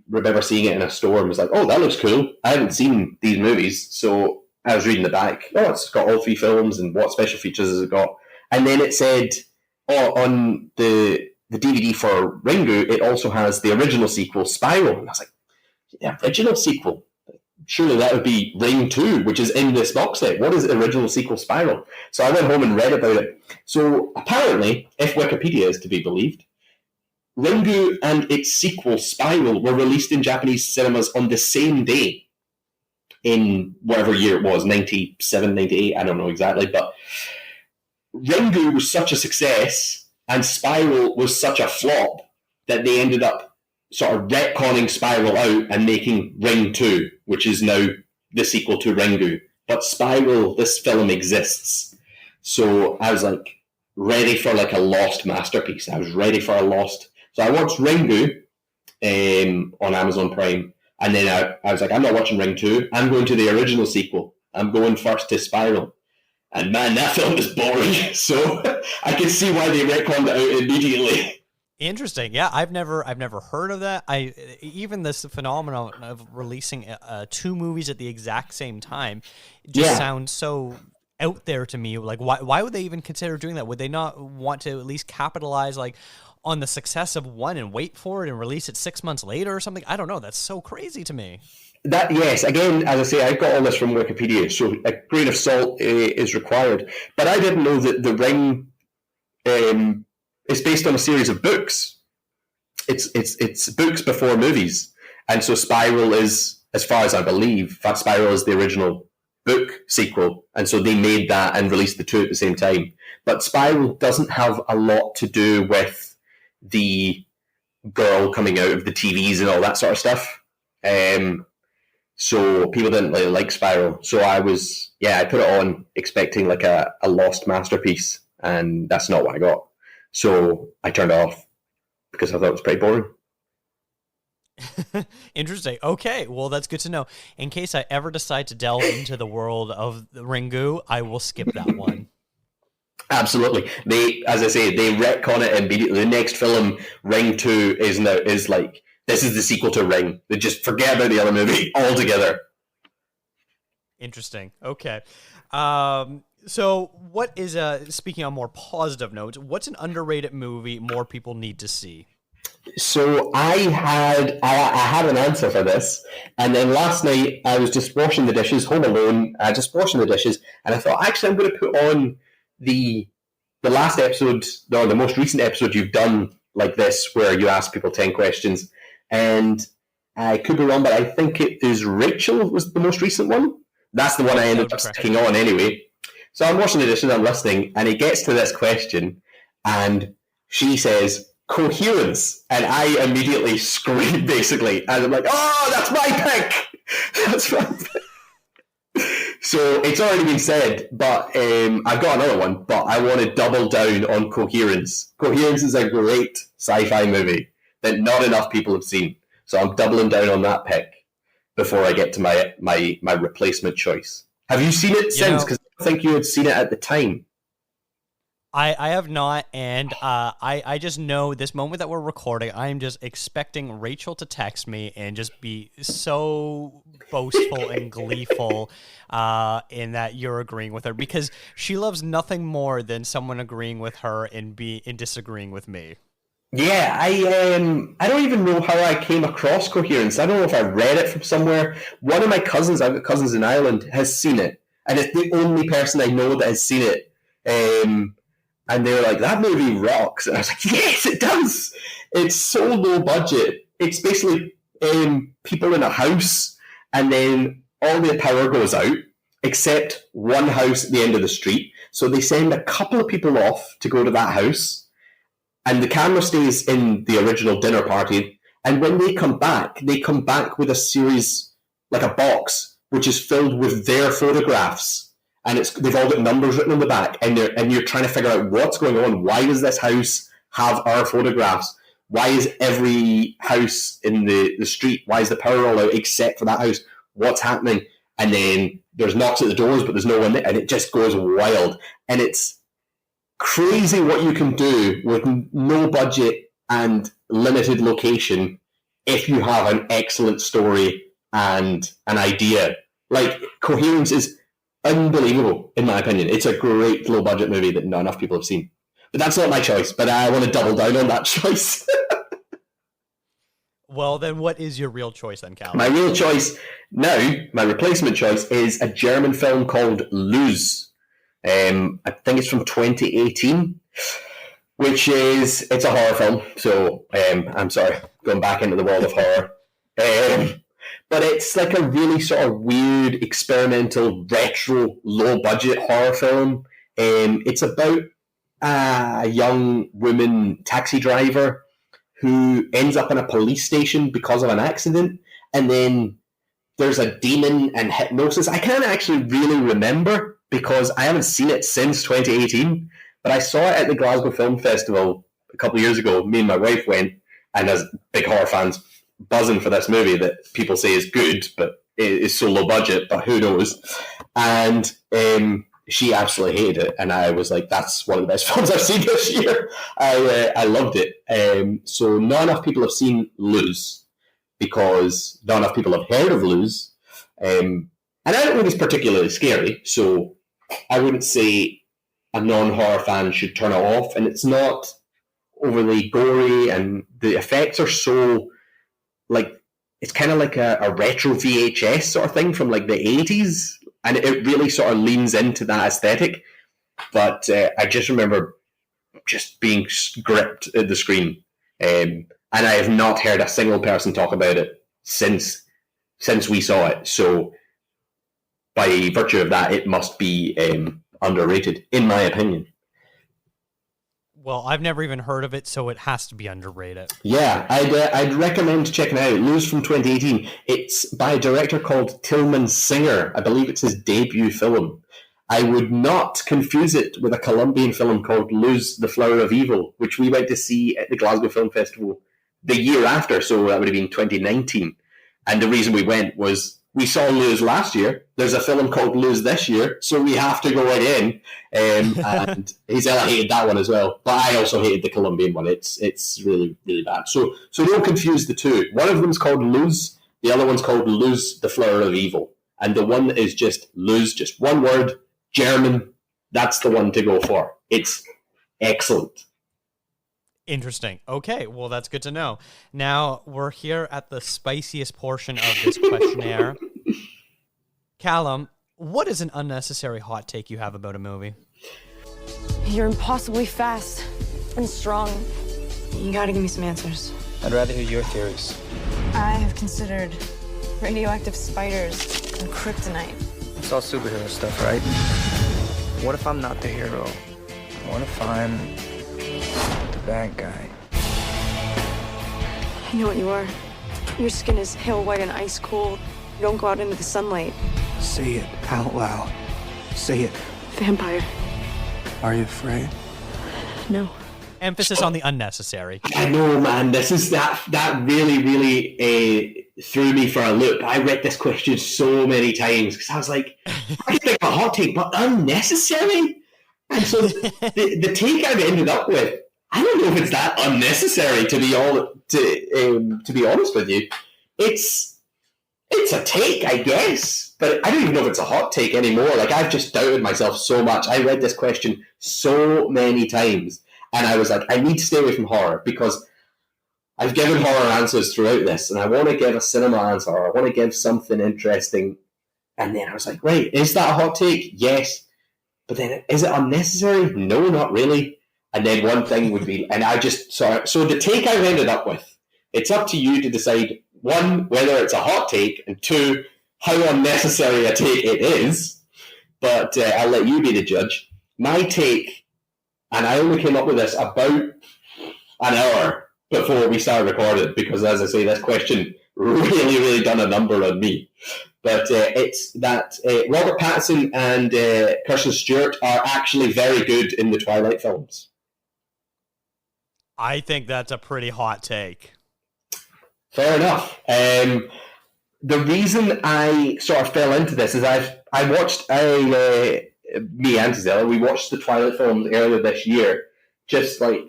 remember seeing it in a store and was like, oh, that looks cool. I haven't seen these movies, so I was reading the back. Oh, it's got all 3 films, and what special features has it got? And then it said, on the DVD for Ringu, it also has the original sequel, Spiral. And I was like, the original sequel? Surely that would be Ring 2, which is in this box set. What is the original sequel, Spiral? So I went home and read about it. So apparently, if Wikipedia is to be believed, Ringu and its sequel, Spiral, were released in Japanese cinemas on the same day in whatever year it was, 97, 98, I don't know exactly. But Ringu was such a success and Spiral was such a flop that they ended up sort of retconning Spiral out and making Ring 2, which is now the sequel to Ringu. But Spiral, this film exists. So I was like ready for like a lost masterpiece. I was ready for a lost. So I watched Ringu on Amazon Prime. And then I was like, I'm not watching Ring 2. I'm going to the original sequel. I'm going first to Spiral. And man, that film is boring. So I can see why they retconned it out immediately. Interesting. Yeah, I've never heard of that. Even this phenomenon of releasing 2 movies at the exact same time just sounds so out there to me. Like, why would they even consider doing that? Would they not want to at least capitalize like on the success of one and wait for it and release it 6 months later or something? I don't know. That's so crazy to me. That, yes, again, as I say, I got all this from Wikipedia, so a grain of salt is required. But I didn't know that The Ring is based on a series of books. It's books before movies, and so Spiral is, as far as I believe, in fact, Spiral is the original book sequel, and so they made that and released the 2 at the same time. But Spiral doesn't have a lot to do with the girl coming out of the TVs and all that sort of stuff. So people didn't really like Spiral. So I put it on expecting like a lost masterpiece, and that's not what I got. So I turned it off because I thought it was pretty boring. Interesting. Okay, well, that's good to know. In case I ever decide to delve into the world of the Ringu, I will skip that one. Absolutely. As I say, they retcon it immediately. The next film, Ring 2, is like, this is the sequel to Ring. They just forget about the other movie altogether. Interesting. Okay. So what is, speaking on more positive notes, what's an underrated movie more people need to see? So I had an answer for this, and then last night I was just washing the dishes, home alone, just washing the dishes, and I thought, actually, I'm going to put on the last episode, or the most recent episode you've done like this, where you ask people 10 questions, and I could be wrong, but I think it is Rachel was the most recent one. That's the one I ended up sticking on anyway. So I'm washing the dishes, I'm listening, and it gets to this question, and she says, coherence, and I immediately scream, basically, and I'm like, oh, that's my pick! That's my pick! So it's already been said, but I've got another one, but I want to double down on Coherence. Coherence is a great sci-fi movie that not enough people have seen, so I'm doubling down on that pick before I get to my replacement choice. Have you seen it since? Because I think you had seen it at the time. I have not, and I just know this moment that we're recording, I am just expecting Rachel to text me and just be so boastful and gleeful in that you're agreeing with her, because she loves nothing more than someone agreeing with her and disagreeing with me. Yeah, I don't even know how I came across Coherence. I don't know if I read it from somewhere. One of my cousins, I've got cousins in Ireland, has seen it, and it's the only person I know that has seen it. And they were like, that movie rocks. And I was like, yes, it does. It's so low budget. It's basically people in a house, and then all the power goes out, except one house at the end of the street. So they send a couple of people off to go to that house, and the camera stays in the original dinner party. And when they come back with a series, like a box, which is filled with their photographs. And they've all got numbers written on the back, and you're trying to figure out what's going on. Why does this house have our photographs? Why is every house in the street, why is the power all out except for that house? What's happening? And then there's knocks at the doors, but there's no one there, and it just goes wild. And it's crazy what you can do with no budget and limited location if you have an excellent story and an idea. Like, Coherence is unbelievable, in my opinion. It's a great low-budget movie that not enough people have seen. But that's not my choice, but I want to double down on that choice. Well, then what is your real choice then, Calum? My real choice now, my replacement choice, is a German film called Lose. I think it's from 2018, it's a horror film, so I'm sorry, going back into the world of horror. But it's like a really sort of weird, experimental, retro, low-budget horror film. It's about a young woman taxi driver who ends up in a police station because of an accident, and then there's a demon and hypnosis. I can't actually really remember because I haven't seen it since 2018, but I saw it at the Glasgow Film Festival a couple of years ago. Me and my wife went, and as big horror fans, buzzing for this movie that people say is good, but it is so low budget, but who knows? And she absolutely hated it, and I was like, that's one of the best films I've seen this year. I loved it. So not enough people have seen Lose, because not enough people have heard of Lose. And I don't think it's particularly scary, so I wouldn't say a non-horror fan should turn it off. And it's not overly gory, and the effects are so, like, it's kind of like a retro VHS sort of thing from like the 80s, and it really sort of leans into that aesthetic. But I just remember just being gripped at the screen, and I have not heard a single person talk about it since we saw it. So by virtue of that, it must be underrated, in my opinion. Well, I've never even heard of it, so it has to be underrated. Yeah, I'd recommend checking it out. Lose from 2018. It's by a director called Tillman Singer. I believe it's his debut film. I would not confuse it with a Colombian film called Lose, the Flower of Evil, which we went to see at the Glasgow Film Festival the year after, so that would have been 2019. And the reason we went was we saw Lose last year. There's a film called Lose this year, so we have to go again. And Gisela hated that one as well. But I also hated the Colombian one. It's really, really bad. So don't confuse the two. One of them's called Lose. The other one's called Lose, the Flower of Evil. And the one that is just Lose, just one word, German. That's the one to go for. It's excellent. Interesting. Okay, well, that's good to know. Now, we're here at the spiciest portion of this questionnaire. Calum, what is an unnecessary hot take you have about a movie? You're impossibly fast and strong. You gotta give me some answers. I'd rather hear your theories. I have considered radioactive spiders and kryptonite. It's all superhero stuff, right? What if I'm not the hero? What if I'm the bad guy? I know what you are. Your skin is pale white and ice cold. You don't go out into the sunlight. Say it out loud. Say it. Vampire. Are you afraid? No. Emphasis on the unnecessary. I know, man. This is that really, really threw me for a loop. I read this question so many times because I was like, I think a hot take, but unnecessary. And so the take I've ended up with, I don't know if it's that unnecessary. To be honest with you, it's a take, I guess, but I don't even know if it's a hot take anymore. Like, I've just doubted myself so much. I read this question so many times. And I was like, I need to stay away from horror because I've given horror answers throughout this, and I want to give a cinema answer, or I want to give something interesting. And then I was like, right, is that a hot take? Yes. But then, is it unnecessary? No, not really. And then one thing would be, and I just, so the take I've ended up with, it's up to you to decide, one, whether it's a hot take, and two, how unnecessary a take it is. But I'll let you be the judge. My take, and I only came up with this about an hour before we started recording, because, as I say, this question really, really done a number on me. But it's that Robert Pattinson and Kristen Stewart are actually very good in the Twilight films. I think that's a pretty hot take. Fair enough. The reason I sort of fell into this is me and Gisela, we watched the Twilight films earlier this year. Just like,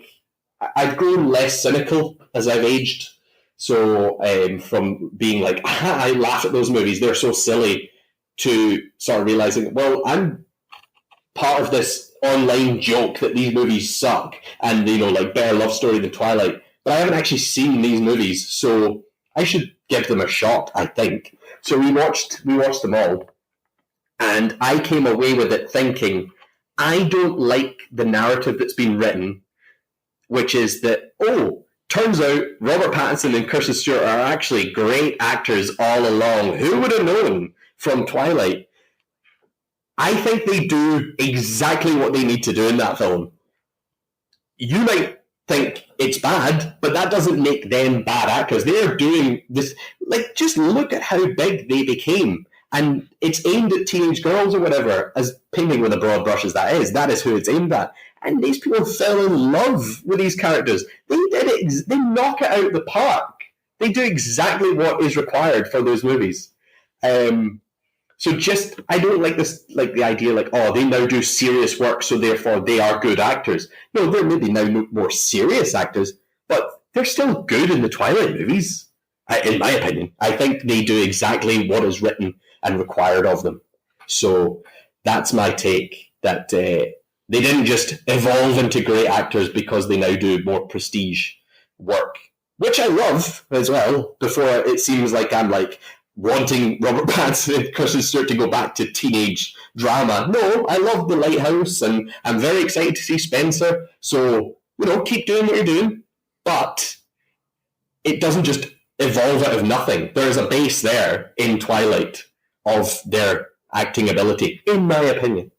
I've grown less cynical as I've aged. So from being like, I laugh at those movies, they're so silly, to sort of realizing, well, I'm part of this online joke that these movies suck, and, you know, like, better love story than Twilight. But I haven't actually seen these movies, so I should give them a shot, I think. So we watched them all. And I came away with it thinking, I don't like the narrative that's been written, which is that, turns out Robert Pattinson and Kristen Stewart are actually great actors all along. Who would have known from Twilight? I think they do exactly what they need to do in that film. You might think it's bad, but that doesn't make them bad actors. They're doing this, like, just look at how big they became. And it's aimed at teenage girls or whatever, as painting with a broad brush as that is who it's aimed at. And these people fell in love with these characters. They did it. They knock it out of the park. They do exactly what is required for those movies. So just, I don't like this, like the idea, like, oh, they now do serious work, so therefore they are good actors. No, they're maybe now more serious actors, but they're still good in the Twilight movies, in my opinion. I think they do exactly what is written and required of them. So that's my take, that they didn't just evolve into great actors because they now do more prestige work, which I love as well, before it seems like I'm like wanting Robert Pattinson and Kristen Stewart to go back to teenage drama. No, I love The Lighthouse, and I'm very excited to see Spencer. So, keep doing what you're doing, but it doesn't just evolve out of nothing. There's a base there in Twilight of their acting ability, in my opinion.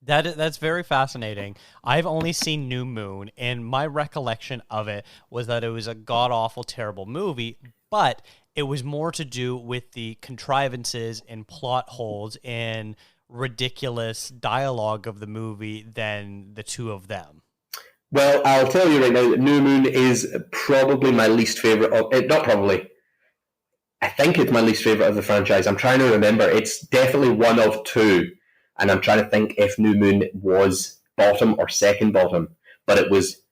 That's very fascinating. I've only seen New Moon, and my recollection of it was that it was a god-awful, terrible movie, but it was more to do with the contrivances and plot holes and ridiculous dialogue of the movie than the two of them. Well, I'll tell you right now that New Moon is probably my least favourite of... Not probably. I think it's my least favourite of the franchise. I'm trying to remember. It's definitely one of two. And I'm trying to think if New Moon was bottom or second bottom. But it was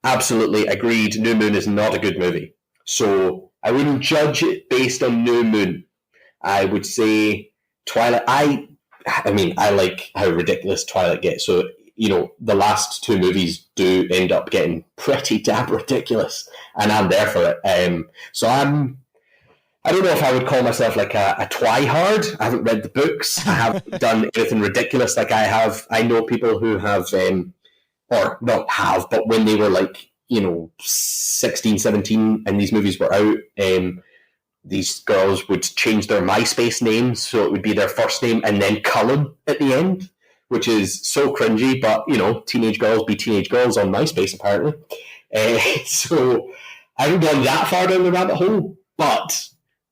absolutely agreed. New Moon is not a good movie. So I wouldn't judge it based on New Moon. I would say Twilight... I mean, I like how ridiculous Twilight gets. So, the last two movies do end up getting pretty damn ridiculous. And I'm there for it. So I don't know if I would call myself like a twihard. I haven't read the books. I haven't done anything ridiculous like I have. I know people who have, or not have, but when they were like, 16, 17 and these movies were out, these girls would change their MySpace names, so it would be their first name and then Calum at the end, which is so cringy, but, teenage girls be teenage girls on MySpace, apparently. So I haven't gone that far down the rabbit hole, but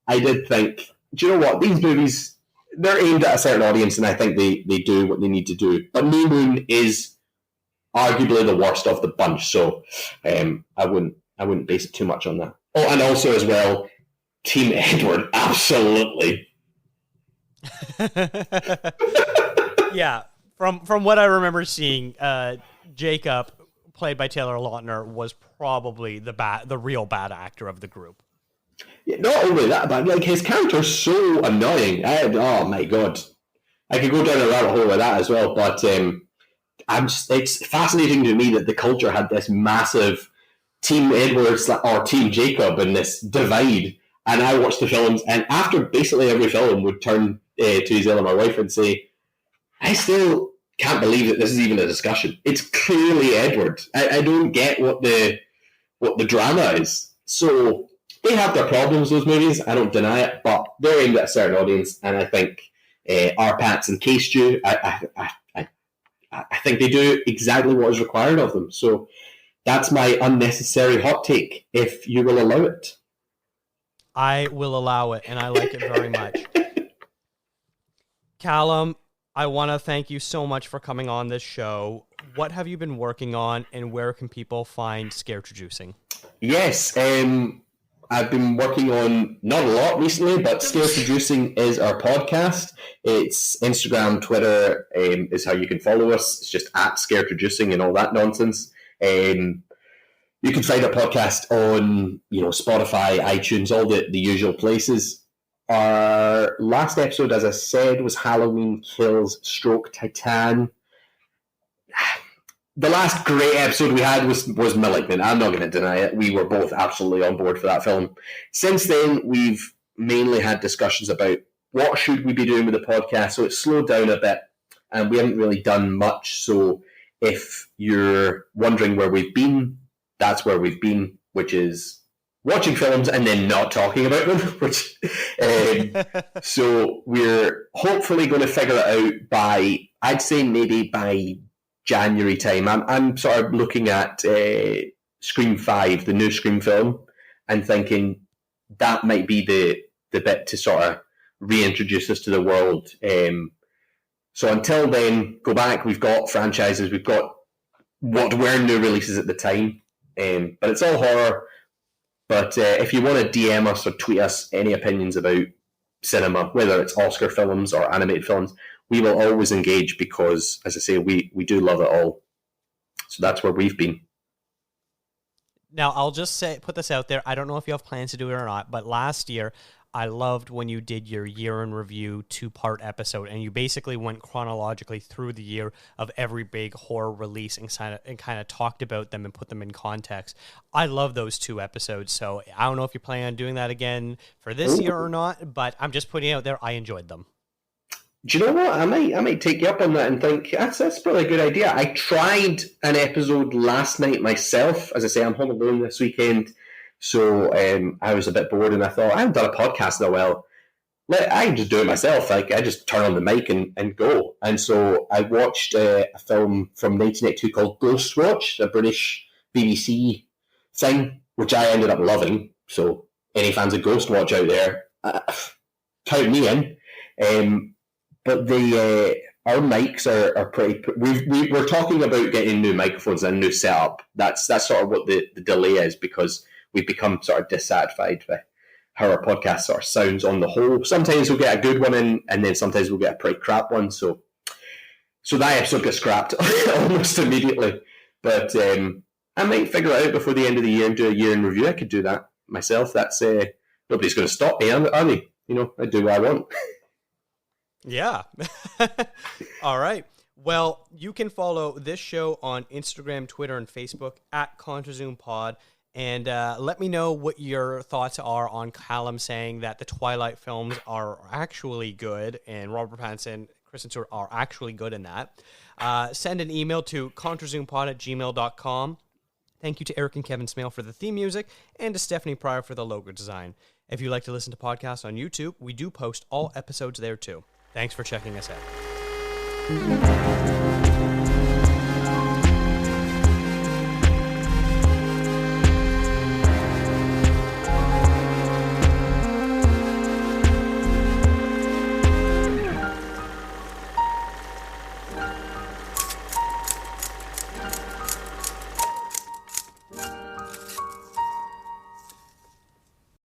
I did think, do you know what? These movies, they're aimed at a certain audience, and I think they do what they need to do. But New Moon is arguably the worst of the bunch, so I wouldn't base it too much on that. Oh, and also as well, Team Edward, absolutely. Yeah, from what I remember seeing, Jacob, played by Taylor Lautner, was probably the real bad actor of the group. Yeah, not only that, but like his character's so annoying. Oh my god, I could go down a rabbit hole with that as well. But it's fascinating to me that the culture had this massive Team Edwards or Team Jacob and this divide. And I watched the films, and after basically every film, would turn to Zella, my wife, and say, "I still can't believe that this is even a discussion. It's clearly Edward. I don't get what the drama is." So they have their problems, those movies. I don't deny it, but they're aimed at a certain audience, and I think our Pats and Case Stew, I think they do exactly what is required of them. So that's my unnecessary hot take, if you will allow it. I will allow it, and I like it very much. Calum, I want to thank you so much for coming on this show. What have you been working on, and where can people find Scaretraducing? Yes, I've been working on not a lot recently, but Scaretraducing is our podcast. It's Instagram, Twitter is how you can follow us. It's just at Scaretraducing and all that nonsense. You can find our podcast on Spotify, iTunes, all the usual places. Our last episode, as I said, was Halloween Kills / Titan. The last great episode we had was Malignant. I'm not going to deny it. We were both absolutely on board for that film. Since then, we've mainly had discussions about what should we be doing with the podcast. So it's slowed down a bit, and we haven't really done much. So if you're wondering where we've been, that's where we've been, which is watching films and then not talking about them. Which, so we're hopefully going to figure it out by, I'd say maybe by January time. I'm sort of looking at Scream 5, the new Scream film, and thinking that might be the bit to sort of reintroduce us to the world. So until then, go back. We've got franchises. We've got what were new releases at the time. But it's all horror. But if you want to DM us or tweet us any opinions about cinema, whether it's Oscar films or animated films, we will always engage because, as I say, we do love it all. So that's where we've been. Now, I'll just put this out there. I don't know if you have plans to do it or not, but last year, I loved when you did your year in review 2-part episode, and you basically went chronologically through the year of every big horror release and kind of talked about them and put them in context. I love those 2 episodes, so I don't know if you're planning on doing that again for this year or not, but I'm just putting it out there. I enjoyed them. Do you know what? I might take you up on that and think that's probably a good idea. I tried an episode last night myself. As I say, I'm home alone this weekend. So I was a bit bored and I thought, I haven't done a podcast in a while. I can just do it myself. Like, I just turn on the mic and go. And so I watched a film from 1982 called Ghostwatch, a British BBC thing, which I ended up loving. So any fans of Ghostwatch out there, count me in. But our mics are pretty... We're talking about getting new microphones and a new setup. That's sort of what the delay is, because we've become sort of dissatisfied with how our podcast sort of sounds on the whole. Sometimes we'll get a good one in, and then sometimes we'll get a pretty crap one. So that episode got scrapped almost immediately. But I might figure it out before the end of the year and do a year in review. I could do that myself. That's nobody's going to stop me, are they? You know, I do what I want. Yeah. All right. Well, you can follow this show on Instagram, Twitter, and Facebook at contrazoompod. And let me know what your thoughts are on Calum saying that the Twilight films are actually good and Robert Pattinson, Kristen Stewart are actually good in that. Send an email to contrazoompod@gmail.com. Thank you to Eric and Kevin Smale for the theme music and to Stephanie Pryor for the logo design. If you like to listen to podcasts on YouTube, we do post all episodes there too. Thanks for checking us out.